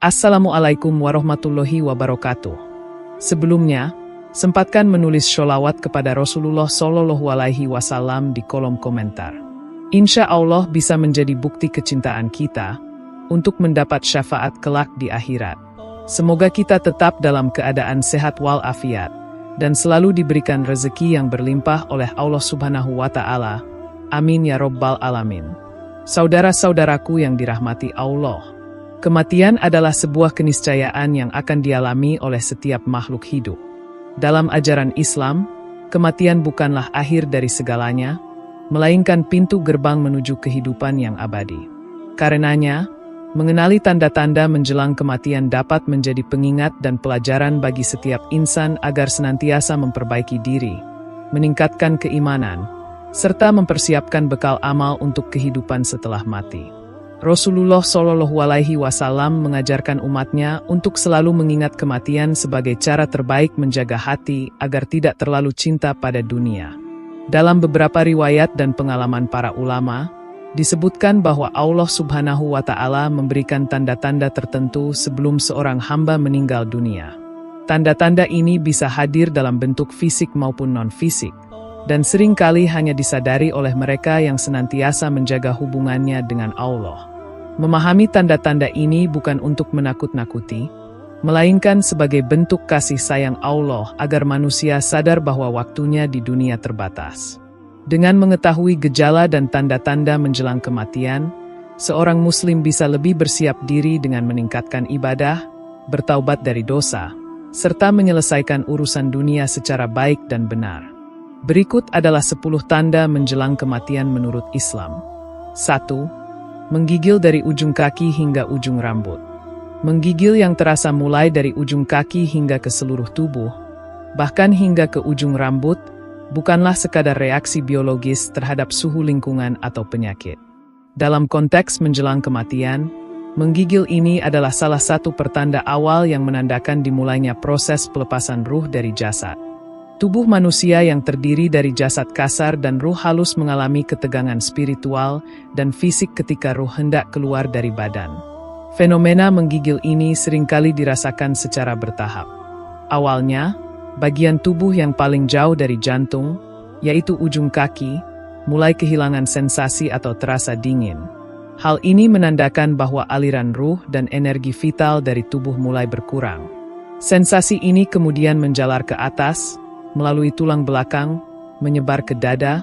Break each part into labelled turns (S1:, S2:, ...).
S1: Assalamualaikum warahmatullahi wabarakatuh. Sebelumnya, sempatkan menulis sholawat kepada Rasulullah Shallallahu Alaihi Wasallam di kolom komentar. Insya Allah bisa menjadi bukti kecintaan kita untuk mendapat syafaat kelak di akhirat. Semoga kita tetap dalam keadaan sehat walafiat dan selalu diberikan rezeki yang berlimpah oleh Allah Subhanahu wa Ta'ala. Amin ya Rabbal Alamin. Saudara-saudaraku yang dirahmati Allah, kematian adalah sebuah keniscayaan yang akan dialami oleh setiap makhluk hidup. Dalam ajaran Islam, kematian bukanlah akhir dari segalanya, melainkan pintu gerbang menuju kehidupan yang abadi. Karenanya, mengenali tanda-tanda menjelang kematian dapat menjadi pengingat dan pelajaran bagi setiap insan agar senantiasa memperbaiki diri, meningkatkan keimanan, serta mempersiapkan bekal amal untuk kehidupan setelah mati. Rasulullah Shallallahu Alaihi Wasallam mengajarkan umatnya untuk selalu mengingat kematian sebagai cara terbaik menjaga hati agar tidak terlalu cinta pada dunia. Dalam beberapa riwayat dan pengalaman para ulama, disebutkan bahwa Allah Subhanahu wa Ta'ala memberikan tanda-tanda tertentu sebelum seorang hamba meninggal dunia. Tanda-tanda ini bisa hadir dalam bentuk fisik maupun non-fisik, dan seringkali hanya disadari oleh mereka yang senantiasa menjaga hubungannya dengan Allah. Memahami tanda-tanda ini bukan untuk menakut-nakuti, melainkan sebagai bentuk kasih sayang Allah agar manusia sadar bahwa waktunya di dunia terbatas. Dengan mengetahui gejala dan tanda-tanda menjelang kematian, seorang muslim bisa lebih bersiap diri dengan meningkatkan ibadah, bertaubat dari dosa, serta menyelesaikan urusan dunia secara baik dan benar. Berikut adalah 10 tanda menjelang kematian menurut Islam. 1. Menggigil dari ujung kaki hingga ujung rambut. Menggigil yang terasa mulai dari ujung kaki hingga ke seluruh tubuh, bahkan hingga ke ujung rambut, bukanlah sekadar reaksi biologis terhadap suhu lingkungan atau penyakit. Dalam konteks menjelang kematian, menggigil ini adalah salah satu pertanda awal yang menandakan dimulainya proses pelepasan ruh dari jasad. Tubuh manusia yang terdiri dari jasad kasar dan ruh halus mengalami ketegangan spiritual dan fisik ketika ruh hendak keluar dari badan. Fenomena menggigil ini seringkali dirasakan secara bertahap. Awalnya, bagian tubuh yang paling jauh dari jantung, yaitu ujung kaki, mulai kehilangan sensasi atau terasa dingin. Hal ini menandakan bahwa aliran ruh dan energi vital dari tubuh mulai berkurang. Sensasi ini kemudian menjalar ke atas, melalui tulang belakang, menyebar ke dada,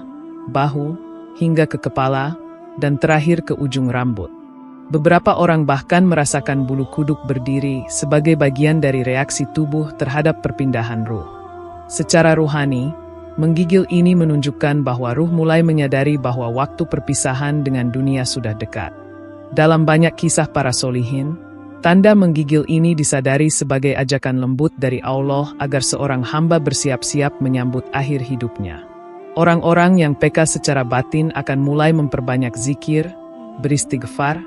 S1: bahu, hingga ke kepala, dan terakhir ke ujung rambut. Beberapa orang bahkan merasakan bulu kuduk berdiri sebagai bagian dari reaksi tubuh terhadap perpindahan ruh. Secara ruhani, menggigil ini menunjukkan bahwa ruh mulai menyadari bahwa waktu perpisahan dengan dunia sudah dekat. Dalam banyak kisah para solihin, tanda menggigil ini disadari sebagai ajakan lembut dari Allah agar seorang hamba bersiap-siap menyambut akhir hidupnya. Orang-orang yang peka secara batin akan mulai memperbanyak zikir, beristighfar,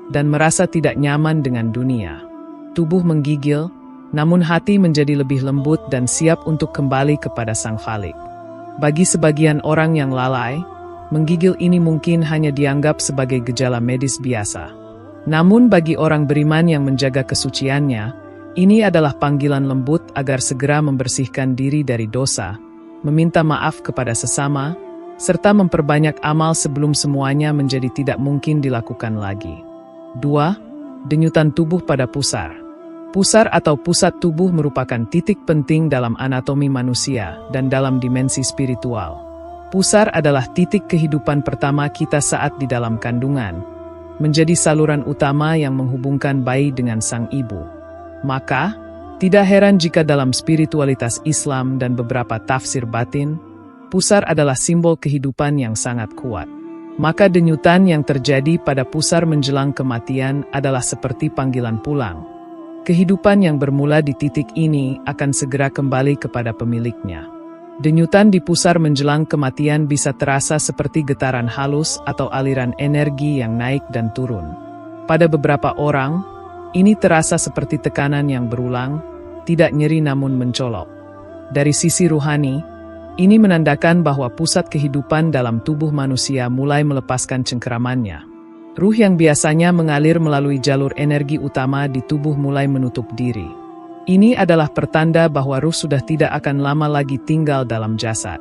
S1: dan merasa tidak nyaman dengan dunia. Tubuh menggigil, namun hati menjadi lebih lembut dan siap untuk kembali kepada Sang Khalik. Bagi sebagian orang yang lalai, menggigil ini mungkin hanya dianggap sebagai gejala medis biasa. Namun bagi orang beriman yang menjaga kesuciannya, ini adalah panggilan lembut agar segera membersihkan diri dari dosa, meminta maaf kepada sesama, serta memperbanyak amal sebelum semuanya menjadi tidak mungkin dilakukan lagi. 2. Denyutan tubuh pada pusar. Pusar atau pusat tubuh merupakan titik penting dalam anatomi manusia dan dalam dimensi spiritual. Pusar adalah titik kehidupan pertama kita saat di dalam kandungan, menjadi saluran utama yang menghubungkan bayi dengan sang ibu. Maka, tidak heran jika dalam spiritualitas Islam dan beberapa tafsir batin, pusar adalah simbol kehidupan yang sangat kuat. Maka denyutan yang terjadi pada pusar menjelang kematian adalah seperti panggilan pulang. Kehidupan yang bermula di titik ini akan segera kembali kepada pemiliknya. Denyutan di pusar menjelang kematian bisa terasa seperti getaran halus atau aliran energi yang naik dan turun. Pada beberapa orang, ini terasa seperti tekanan yang berulang, tidak nyeri namun mencolok. Dari sisi ruhani, ini menandakan bahwa pusat kehidupan dalam tubuh manusia mulai melepaskan cengkeramannya. Ruh yang biasanya mengalir melalui jalur energi utama di tubuh mulai menutup diri. Ini adalah pertanda bahwa ruh sudah tidak akan lama lagi tinggal dalam jasad.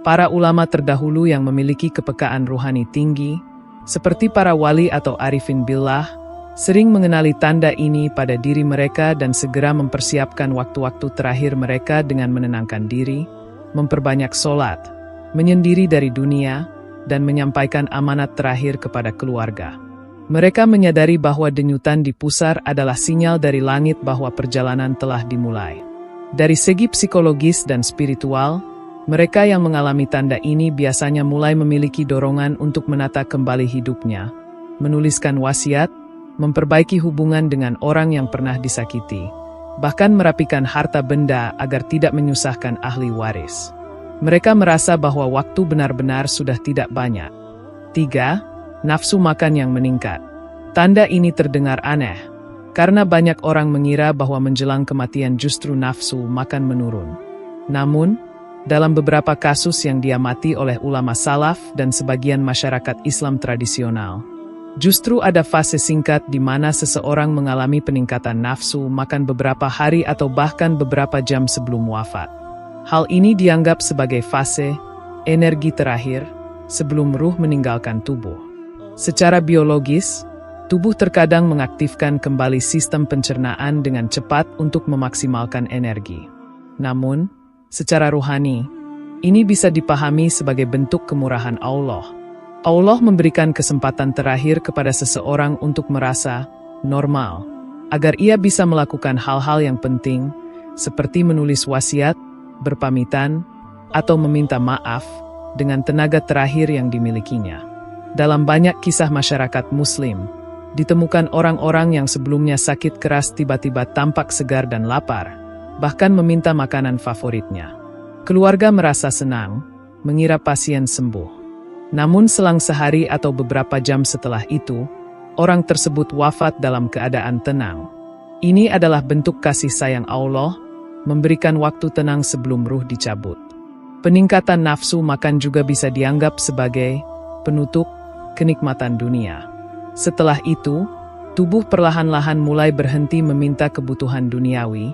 S1: Para ulama terdahulu yang memiliki kepekaan ruhani tinggi, seperti para wali atau arifin billah, sering mengenali tanda ini pada diri mereka dan segera mempersiapkan waktu-waktu terakhir mereka dengan menenangkan diri, memperbanyak sholat, menyendiri dari dunia, dan menyampaikan amanat terakhir kepada keluarga. Mereka menyadari bahwa denyutan di pusar adalah sinyal dari langit bahwa perjalanan telah dimulai. Dari segi psikologis dan spiritual, mereka yang mengalami tanda ini biasanya mulai memiliki dorongan untuk menata kembali hidupnya, menuliskan wasiat, memperbaiki hubungan dengan orang yang pernah disakiti, bahkan merapikan harta benda agar tidak menyusahkan ahli waris. Mereka merasa bahwa waktu benar-benar sudah tidak banyak. 3. Nafsu makan yang meningkat. Tanda ini terdengar aneh, karena banyak orang mengira bahwa menjelang kematian justru nafsu makan menurun. Namun, dalam beberapa kasus yang diamati oleh ulama salaf dan sebagian masyarakat Islam tradisional, justru ada fase singkat di mana seseorang mengalami peningkatan nafsu makan beberapa hari atau bahkan beberapa jam sebelum wafat. Hal ini dianggap sebagai fase energi terakhir sebelum ruh meninggalkan tubuh. Secara biologis, tubuh terkadang mengaktifkan kembali sistem pencernaan dengan cepat untuk memaksimalkan energi. Namun, secara ruhani, ini bisa dipahami sebagai bentuk kemurahan Allah. Allah memberikan kesempatan terakhir kepada seseorang untuk merasa normal, agar ia bisa melakukan hal-hal yang penting, seperti menulis wasiat, berpamitan, atau meminta maaf dengan tenaga terakhir yang dimilikinya. Dalam banyak kisah masyarakat Muslim, ditemukan orang-orang yang sebelumnya sakit keras tiba-tiba tampak segar dan lapar, bahkan meminta makanan favoritnya. Keluarga merasa senang, mengira pasien sembuh. Namun selang sehari atau beberapa jam setelah itu, orang tersebut wafat dalam keadaan tenang. Ini adalah bentuk kasih sayang Allah, memberikan waktu tenang sebelum ruh dicabut. Peningkatan nafsu makan juga bisa dianggap sebagai penutup kenikmatan dunia. Setelah itu, tubuh perlahan-lahan mulai berhenti meminta kebutuhan duniawi,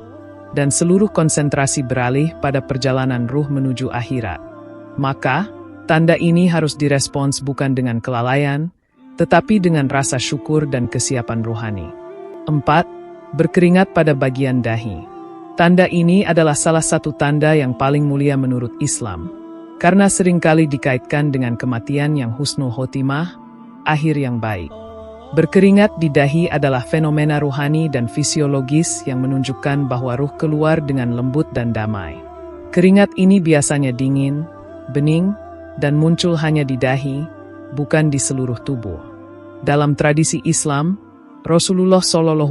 S1: dan seluruh konsentrasi beralih pada perjalanan ruh menuju akhirat. Maka, tanda ini harus direspons bukan dengan kelalaian, tetapi dengan rasa syukur dan kesiapan ruhani. 4. Berkeringat pada bagian dahi. Tanda ini adalah salah satu tanda yang paling mulia menurut Islam, karena seringkali dikaitkan dengan kematian yang husnul khotimah, akhir yang baik. Berkeringat di dahi adalah fenomena ruhani dan fisiologis yang menunjukkan bahwa ruh keluar dengan lembut dan damai. Keringat ini biasanya dingin, bening, dan muncul hanya di dahi, bukan di seluruh tubuh. Dalam tradisi Islam, Rasulullah SAW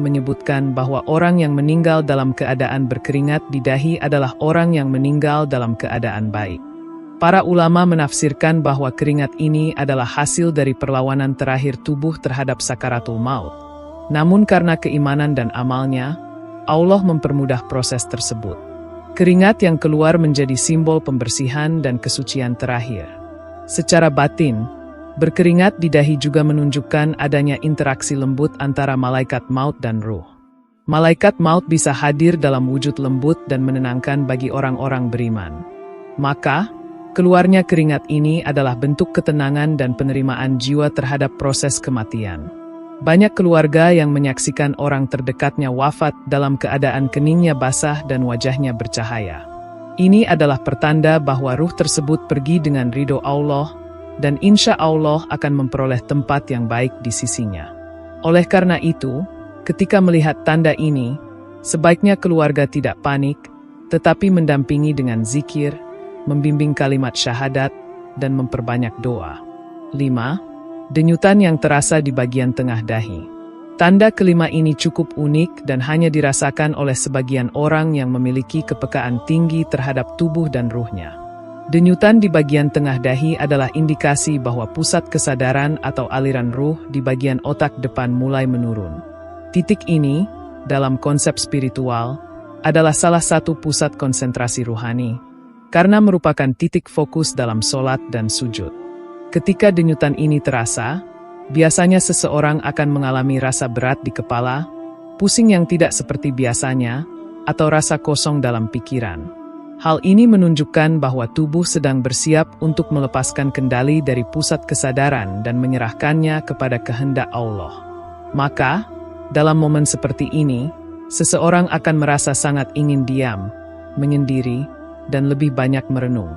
S1: menyebutkan bahwa orang yang meninggal dalam keadaan berkeringat di dahi adalah orang yang meninggal dalam keadaan baik. Para ulama menafsirkan bahwa keringat ini adalah hasil dari perlawanan terakhir tubuh terhadap sakaratul maut. Namun karena keimanan dan amalnya, Allah mempermudah proses tersebut. Keringat yang keluar menjadi simbol pembersihan dan kesucian terakhir. Secara batin, berkeringat di dahi juga menunjukkan adanya interaksi lembut antara malaikat maut dan ruh. Malaikat maut bisa hadir dalam wujud lembut dan menenangkan bagi orang-orang beriman. Maka, keluarnya keringat ini adalah bentuk ketenangan dan penerimaan jiwa terhadap proses kematian. Banyak keluarga yang menyaksikan orang terdekatnya wafat dalam keadaan keningnya basah dan wajahnya bercahaya. Ini adalah pertanda bahwa ruh tersebut pergi dengan ridho Allah, dan insya Allah akan memperoleh tempat yang baik di sisinya. Oleh karena itu, ketika melihat tanda ini, sebaiknya keluarga tidak panik, tetapi mendampingi dengan zikir, membimbing kalimat syahadat, dan memperbanyak doa. 5. Denyutan yang terasa di bagian tengah dahi. Tanda kelima ini cukup unik dan hanya dirasakan oleh sebagian orang yang memiliki kepekaan tinggi terhadap tubuh dan ruhnya. Denyutan di bagian tengah dahi adalah indikasi bahwa pusat kesadaran atau aliran ruh di bagian otak depan mulai menurun. Titik ini, dalam konsep spiritual, adalah salah satu pusat konsentrasi ruhani, karena merupakan titik fokus dalam sholat dan sujud. Ketika denyutan ini terasa, biasanya seseorang akan mengalami rasa berat di kepala, pusing yang tidak seperti biasanya, atau rasa kosong dalam pikiran. Hal ini menunjukkan bahwa tubuh sedang bersiap untuk melepaskan kendali dari pusat kesadaran dan menyerahkannya kepada kehendak Allah. Maka, dalam momen seperti ini, seseorang akan merasa sangat ingin diam, menyendiri, dan lebih banyak merenung.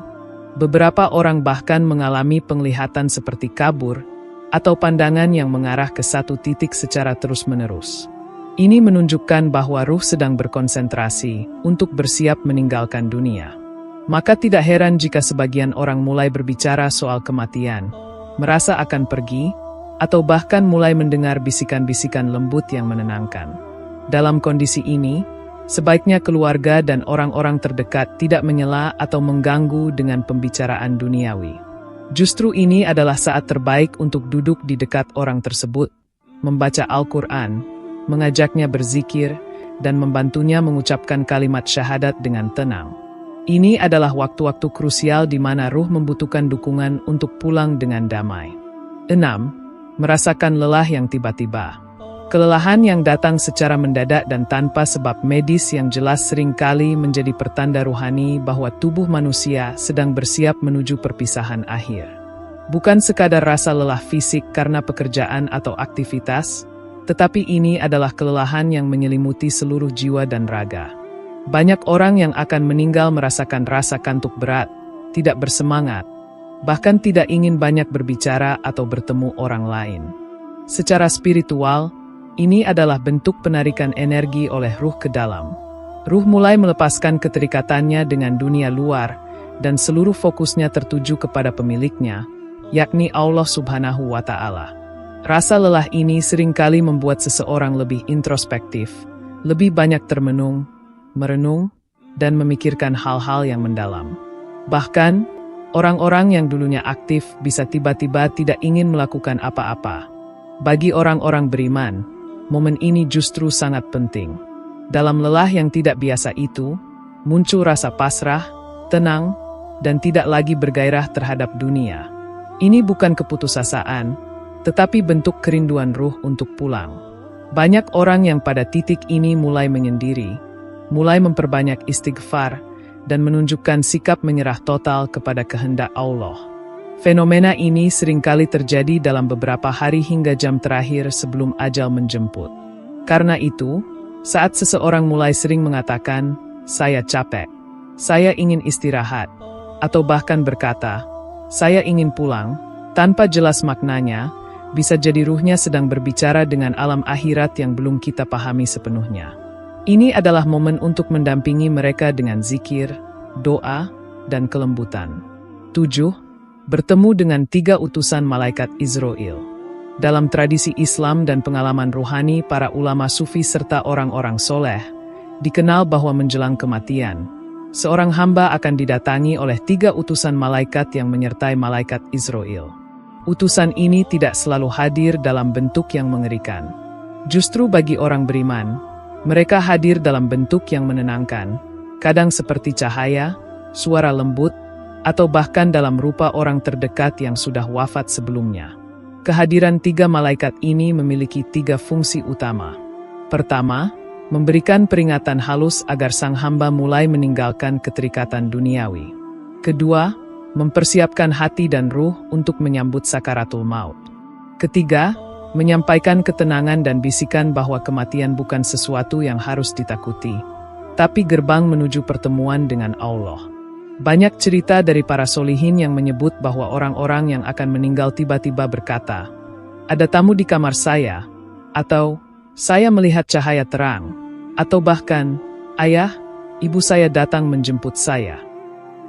S1: Beberapa orang bahkan mengalami penglihatan seperti kabur, atau pandangan yang mengarah ke satu titik secara terus-menerus. Ini menunjukkan bahwa ruh sedang berkonsentrasi untuk bersiap meninggalkan dunia. Maka tidak heran jika sebagian orang mulai berbicara soal kematian, merasa akan pergi, atau bahkan mulai mendengar bisikan-bisikan lembut yang menenangkan. Dalam kondisi ini, sebaiknya keluarga dan orang-orang terdekat tidak menyela atau mengganggu dengan pembicaraan duniawi. Justru ini adalah saat terbaik untuk duduk di dekat orang tersebut, membaca Al-Quran, mengajaknya berzikir, dan membantunya mengucapkan kalimat syahadat dengan tenang. Ini adalah waktu-waktu krusial di mana ruh membutuhkan dukungan untuk pulang dengan damai. 6. Merasakan lelah yang tiba-tiba. Kelelahan yang datang secara mendadak dan tanpa sebab medis yang jelas seringkali menjadi pertanda ruhani bahwa tubuh manusia sedang bersiap menuju perpisahan akhir. Bukan sekadar rasa lelah fisik karena pekerjaan atau aktivitas, tetapi ini adalah kelelahan yang menyelimuti seluruh jiwa dan raga. Banyak orang yang akan meninggal merasakan rasa kantuk berat, tidak bersemangat, bahkan tidak ingin banyak berbicara atau bertemu orang lain. Secara spiritual, ini adalah bentuk penarikan energi oleh ruh ke dalam. Ruh mulai melepaskan keterikatannya dengan dunia luar, dan seluruh fokusnya tertuju kepada pemiliknya, yakni Allah Subhanahu wa Ta'ala. Rasa lelah ini seringkali membuat seseorang lebih introspektif, lebih banyak termenung, merenung, dan memikirkan hal-hal yang mendalam. Bahkan, orang-orang yang dulunya aktif bisa tiba-tiba tidak ingin melakukan apa-apa. Bagi orang-orang beriman, momen ini justru sangat penting. Dalam lelah yang tidak biasa itu, muncul rasa pasrah, tenang, dan tidak lagi bergairah terhadap dunia. Ini bukan keputusasaan, tetapi bentuk kerinduan ruh untuk pulang. Banyak orang yang pada titik ini mulai menyendiri, mulai memperbanyak istighfar, dan menunjukkan sikap menyerah total kepada kehendak Allah. Fenomena ini seringkali terjadi dalam beberapa hari hingga jam terakhir sebelum ajal menjemput. Karena itu, saat seseorang mulai sering mengatakan, "Saya capek, saya ingin istirahat," atau bahkan berkata, "Saya ingin pulang," tanpa jelas maknanya, bisa jadi ruhnya sedang berbicara dengan alam akhirat yang belum kita pahami sepenuhnya. Ini adalah momen untuk mendampingi mereka dengan zikir, doa, dan kelembutan. 7. Bertemu dengan 3 utusan malaikat Israel. Dalam tradisi Islam dan pengalaman ruhani para ulama sufi serta orang-orang soleh, dikenal bahwa menjelang kematian, seorang hamba akan didatangi oleh 3 utusan malaikat yang menyertai malaikat Israel. Utusan ini tidak selalu hadir dalam bentuk yang mengerikan. Justru bagi orang beriman, mereka hadir dalam bentuk yang menenangkan, kadang seperti cahaya, suara lembut, atau bahkan dalam rupa orang terdekat yang sudah wafat sebelumnya. Kehadiran 3 malaikat ini memiliki 3 fungsi utama. Pertama, memberikan peringatan halus agar sang hamba mulai meninggalkan keterikatan duniawi. Kedua, mempersiapkan hati dan ruh untuk menyambut sakaratul maut. Ketiga, menyampaikan ketenangan dan bisikan bahwa kematian bukan sesuatu yang harus ditakuti, tapi gerbang menuju pertemuan dengan Allah. Banyak cerita dari para solihin yang menyebut bahwa orang-orang yang akan meninggal tiba-tiba berkata, "Ada tamu di kamar saya," atau "Saya melihat cahaya terang," atau bahkan, "Ayah, ibu saya datang menjemput saya."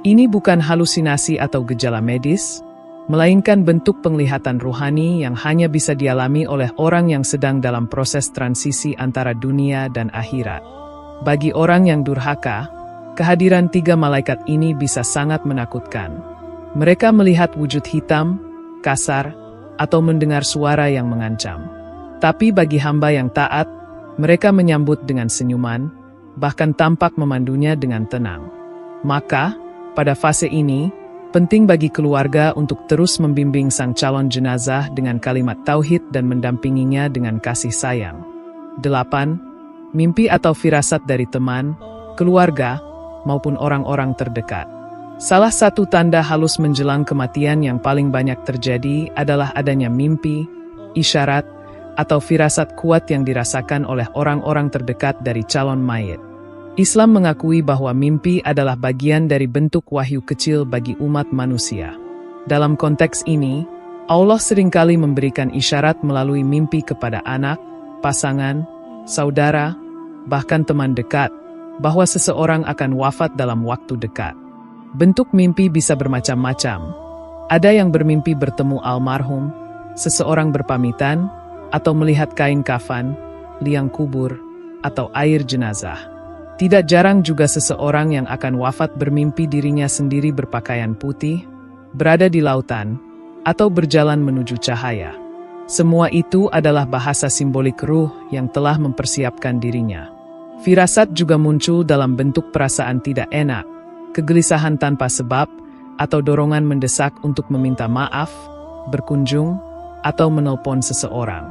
S1: Ini bukan halusinasi atau gejala medis, melainkan bentuk penglihatan ruhani yang hanya bisa dialami oleh orang yang sedang dalam proses transisi antara dunia dan akhirat. Bagi orang yang durhaka, kehadiran 3 malaikat ini bisa sangat menakutkan. Mereka melihat wujud hitam, kasar, atau mendengar suara yang mengancam. Tapi bagi hamba yang taat, mereka menyambut dengan senyuman, bahkan tampak memandunya dengan tenang. Maka, pada fase ini, Penting bagi keluarga untuk terus membimbing sang calon jenazah dengan kalimat tauhid dan mendampinginya dengan kasih sayang. 8. Mimpi atau firasat dari teman, keluarga, maupun orang-orang terdekat. Salah satu tanda halus menjelang kematian yang paling banyak terjadi adalah adanya mimpi, isyarat, atau firasat kuat yang dirasakan oleh orang-orang terdekat dari calon mayit. Islam mengakui bahwa mimpi adalah bagian dari bentuk wahyu kecil bagi umat manusia. Dalam konteks ini, Allah seringkali memberikan isyarat melalui mimpi kepada anak, pasangan, saudara, bahkan teman dekat, bahwa seseorang akan wafat dalam waktu dekat. Bentuk mimpi bisa bermacam-macam. Ada yang bermimpi bertemu almarhum, seseorang berpamitan, atau melihat kain kafan, liang kubur, atau air jenazah. Tidak jarang juga seseorang yang akan wafat bermimpi dirinya sendiri berpakaian putih, berada di lautan, atau berjalan menuju cahaya. Semua itu adalah bahasa simbolik ruh yang telah mempersiapkan dirinya. Firasat juga muncul dalam bentuk perasaan tidak enak, kegelisahan tanpa sebab, atau dorongan mendesak untuk meminta maaf, berkunjung, atau menelpon seseorang.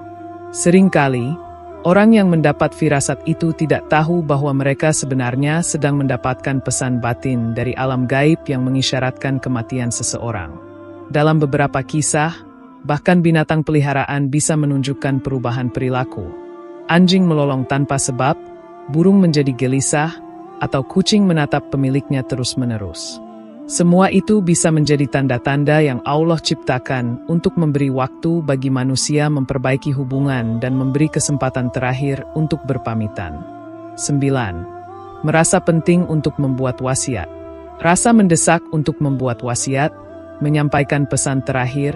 S1: Seringkali, orang yang mendapat firasat itu tidak tahu bahwa mereka sebenarnya sedang mendapatkan pesan batin dari alam gaib yang mengisyaratkan kematian seseorang. Dalam beberapa kisah, bahkan binatang peliharaan bisa menunjukkan perubahan perilaku. Anjing melolong tanpa sebab, burung menjadi gelisah, atau kucing menatap pemiliknya terus-menerus. Semua itu bisa menjadi tanda-tanda yang Allah ciptakan untuk memberi waktu bagi manusia memperbaiki hubungan dan memberi kesempatan terakhir untuk berpamitan. 9. Merasa penting untuk membuat wasiat. Rasa mendesak untuk membuat wasiat, menyampaikan pesan terakhir,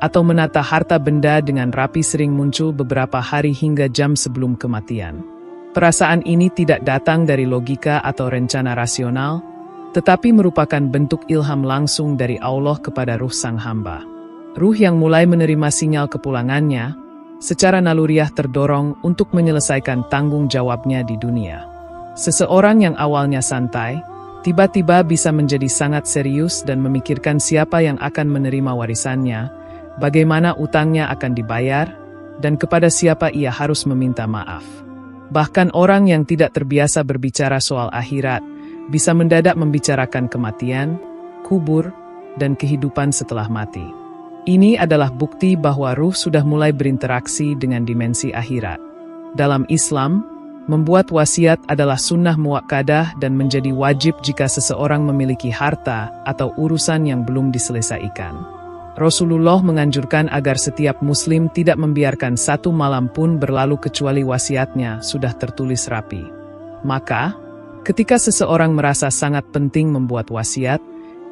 S1: atau menata harta benda dengan rapi sering muncul beberapa hari hingga jam sebelum kematian. Perasaan ini tidak datang dari logika atau rencana rasional, tetapi merupakan bentuk ilham langsung dari Allah kepada ruh sang hamba. Ruh yang mulai menerima sinyal kepulangannya, secara naluriah terdorong untuk menyelesaikan tanggung jawabnya di dunia. Seseorang yang awalnya santai, tiba-tiba bisa menjadi sangat serius dan memikirkan siapa yang akan menerima warisannya, bagaimana utangnya akan dibayar, dan kepada siapa ia harus meminta maaf. Bahkan orang yang tidak terbiasa berbicara soal akhirat, bisa mendadak membicarakan kematian, kubur, dan kehidupan setelah mati. Ini adalah bukti bahwa ruh sudah mulai berinteraksi dengan dimensi akhirat. Dalam Islam, membuat wasiat adalah sunnah muakkadah dan menjadi wajib jika seseorang memiliki harta atau urusan yang belum diselesaikan. Rasulullah menganjurkan agar setiap muslim tidak membiarkan satu malam pun berlalu kecuali wasiatnya sudah tertulis rapi. Maka, ketika seseorang merasa sangat penting membuat wasiat,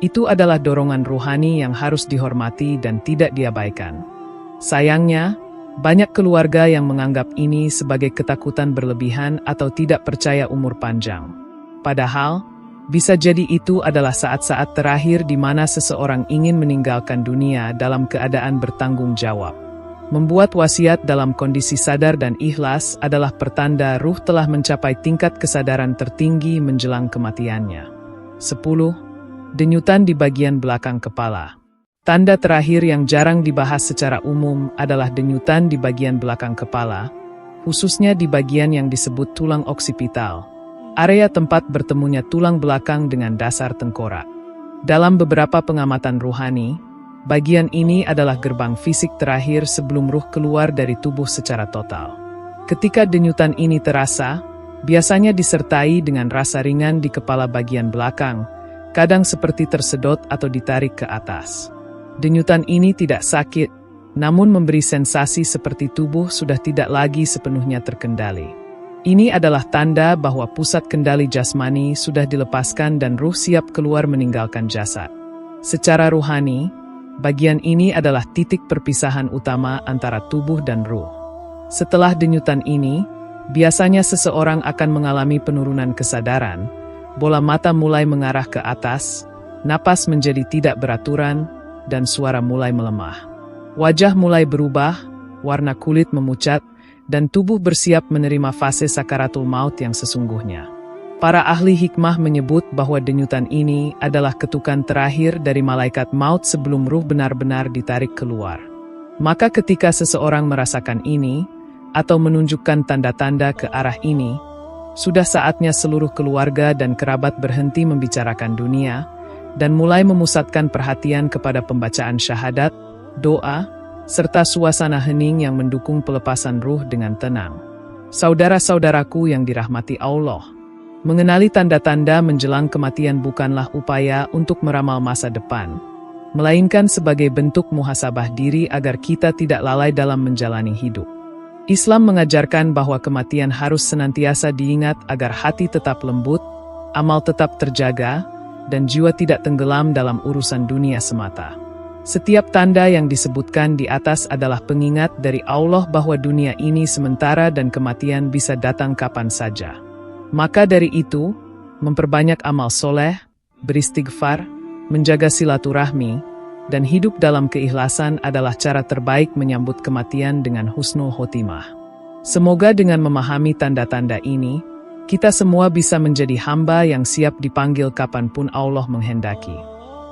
S1: itu adalah dorongan ruhani yang harus dihormati dan tidak diabaikan. Sayangnya, banyak keluarga yang menganggap ini sebagai ketakutan berlebihan atau tidak percaya umur panjang. Padahal, bisa jadi itu adalah saat-saat terakhir di mana seseorang ingin meninggalkan dunia dalam keadaan bertanggung jawab. Membuat wasiat dalam kondisi sadar dan ikhlas adalah pertanda ruh telah mencapai tingkat kesadaran tertinggi menjelang kematiannya. 10. Denyutan di bagian belakang kepala. Tanda terakhir yang jarang dibahas secara umum adalah denyutan di bagian belakang kepala, khususnya di bagian yang disebut tulang oksipital, area tempat bertemunya tulang belakang dengan dasar tengkorak. Dalam beberapa pengamatan ruhani, bagian ini adalah gerbang fisik terakhir sebelum ruh keluar dari tubuh secara total. Ketika denyutan ini terasa, biasanya disertai dengan rasa ringan di kepala bagian belakang, kadang seperti tersedot atau ditarik ke atas. Denyutan ini tidak sakit, namun memberi sensasi seperti tubuh sudah tidak lagi sepenuhnya terkendali. Ini adalah tanda bahwa pusat kendali jasmani sudah dilepaskan dan ruh siap keluar meninggalkan jasad. Secara ruhani, bagian ini adalah titik perpisahan utama antara tubuh dan ruh. Setelah denyutan ini, biasanya seseorang akan mengalami penurunan kesadaran, bola mata mulai mengarah ke atas, napas menjadi tidak beraturan, dan suara mulai melemah. Wajah mulai berubah, warna kulit memucat, dan tubuh bersiap menerima fase sakaratul maut yang sesungguhnya. Para ahli hikmah menyebut bahwa denyutan ini adalah ketukan terakhir dari malaikat maut sebelum ruh benar-benar ditarik keluar. Maka ketika seseorang merasakan ini, atau menunjukkan tanda-tanda ke arah ini, sudah saatnya seluruh keluarga dan kerabat berhenti membicarakan dunia, dan mulai memusatkan perhatian kepada pembacaan syahadat, doa, serta suasana hening yang mendukung pelepasan ruh dengan tenang. Saudara-saudaraku yang dirahmati Allah, mengenali tanda-tanda menjelang kematian bukanlah upaya untuk meramal masa depan, melainkan sebagai bentuk muhasabah diri agar kita tidak lalai dalam menjalani hidup. Islam mengajarkan bahwa kematian harus senantiasa diingat agar hati tetap lembut, amal tetap terjaga, dan jiwa tidak tenggelam dalam urusan dunia semata. Setiap tanda yang disebutkan di atas adalah pengingat dari Allah bahwa dunia ini sementara dan kematian bisa datang kapan saja. Maka dari itu, memperbanyak amal soleh, beristighfar, menjaga silaturahmi, dan hidup dalam keikhlasan adalah cara terbaik menyambut kematian dengan husnul khotimah. Semoga dengan memahami tanda-tanda ini, kita semua bisa menjadi hamba yang siap dipanggil kapanpun Allah menghendaki.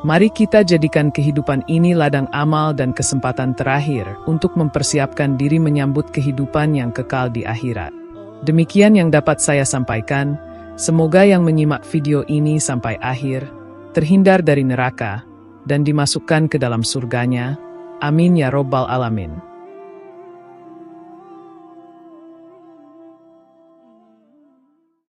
S1: Mari kita jadikan kehidupan ini ladang amal dan kesempatan terakhir untuk mempersiapkan diri menyambut kehidupan yang kekal di akhirat. Demikian yang dapat saya sampaikan, semoga yang menyimak video ini sampai akhir, terhindar dari neraka, dan dimasukkan ke dalam surganya. Amin ya Robbal Alamin.